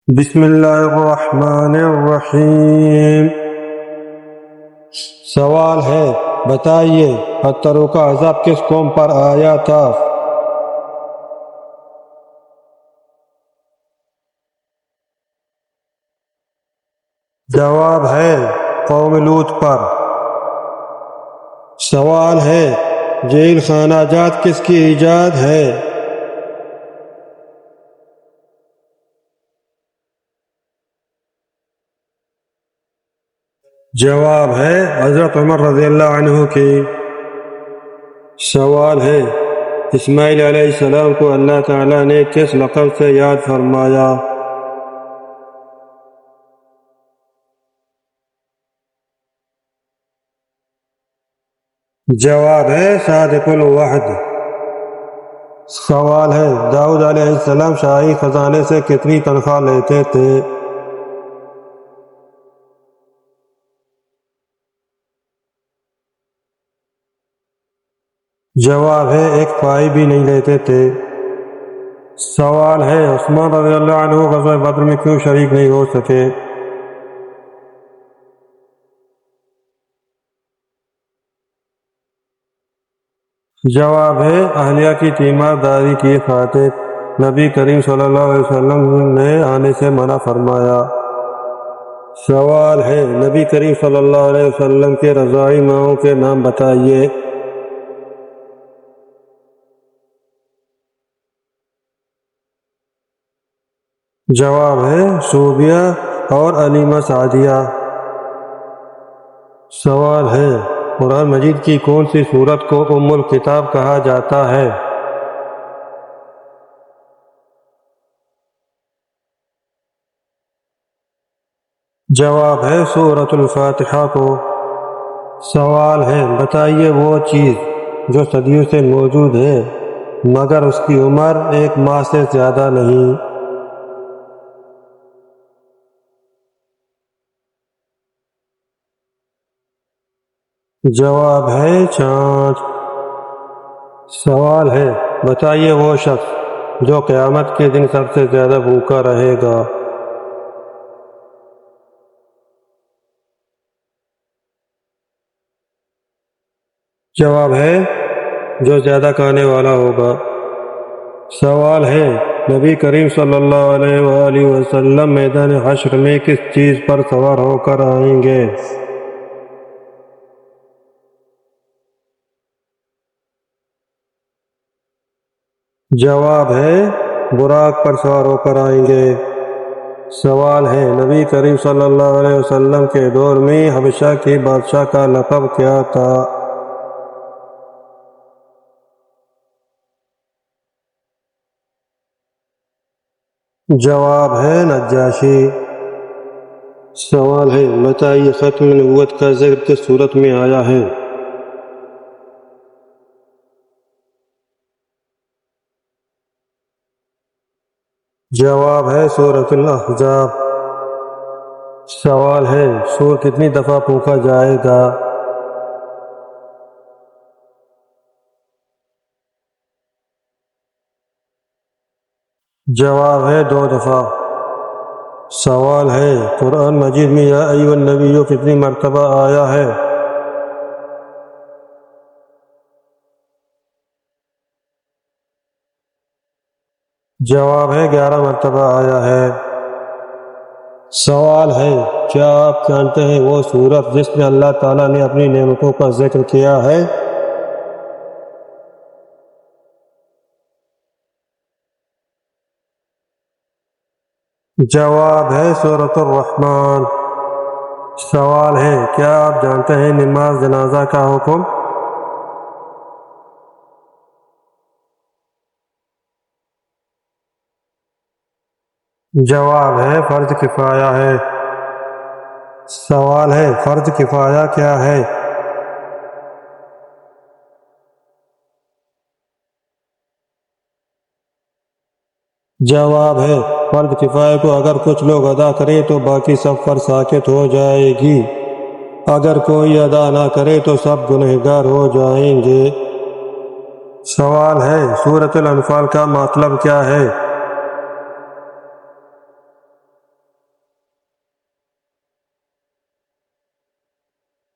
بسم اللہ الرحمن الرحیم۔ سوال ہے، بتائیے پتھروں کا عذاب کس قوم پر آیا تھا؟ جواب ہے قوم لوط پر۔ سوال ہے، جیل خانہ جات کس کی ایجاد ہے؟ جواب ہے حضرت عمر رضی اللہ عنہ کی۔ سوال ہے، اسماعیل علیہ السلام کو اللہ تعالیٰ نے کس لقب سے یاد فرمایا؟ جواب ہے صادق الوعد۔ سوال ہے، داؤد علیہ السلام شاہی خزانے سے کتنی تنخواہ لیتے تھے؟ جواب ہے ایک پائی بھی نہیں لیتے تھے۔ سوال ہے، عثمان رضی اللہ عنہ غزوہ بدر میں کیوں شریک نہیں ہو سکے؟ جواب ہے اہلیہ کی تیمارداری کی خاطر نبی کریم صلی اللہ علیہ وسلم نے آنے سے منع فرمایا۔ سوال ہے، نبی کریم صلی اللہ علیہ وسلم کے رضاعی ماؤں کے نام بتائیے۔ جواب ہے صوبیہ اور علیمہ سعدیہ۔ سوال ہے، قرآن مجید کی کون سی سورت کو ام الکتاب کہا جاتا ہے؟ جواب ہے سورۃ الفاتحہ کو۔ سوال ہے، بتائیے وہ چیز جو صدیوں سے موجود ہے مگر اس کی عمر ایک ماہ سے زیادہ نہیں۔ جواب ہے چاند۔ سوال ہے، بتائیے وہ شخص جو قیامت کے دن سب سے زیادہ بھوکا رہے گا۔ جواب ہے جو زیادہ کھانے والا ہوگا۔ سوال ہے، نبی کریم صلی اللہ علیہ وآلہ وسلم میدان حشر میں کس چیز پر سوار ہو کر آئیں گے؟ جواب ہے براق پر سوار ہو کر آئیں گے۔ سوال ہے، نبی کریم صلی اللہ علیہ وسلم کے دور میں حبشہ کے بادشاہ کا لقب کیا تھا؟ جواب ہے نجاشی۔ سوال ہے، بتائیے ختم نبوت کا ذکر کس صورت میں آیا ہے؟ جواب ہے سورۃ الاحزاب۔ سوال ہے، سور کتنی دفعہ پھونکا جائے گا؟ جواب ہے 2 دفعہ۔ سوال ہے، قرآن مجید میں یا ایھا النبی کتنی مرتبہ آیا ہے؟ جواب ہے 11 مرتبہ آیا ہے۔ سوال ہے، کیا آپ جانتے ہیں وہ سورت جس میں اللہ تعالیٰ نے اپنی نعمتوں کا ذکر کیا ہے؟ جواب ہے سورۃ الرحمن۔ سوال ہے، کیا آپ جانتے ہیں نماز جنازہ کا حکم؟ جواب ہے فرض کفایہ ہے۔ سوال ہے، فرض کفایہ کیا ہے؟ جواب ہے فرض کفایہ کو اگر کچھ لوگ ادا کریں تو باقی سب پر ساقط ہو جائے گی، اگر کوئی ادا نہ کرے تو سب گنہگار ہو جائیں گے۔ سوال ہے، سورۃ الانفال کا مطلب کیا ہے؟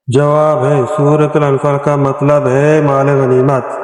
جواب ہے سورۃ الانفال کا مطلب ہے مال غنیمت۔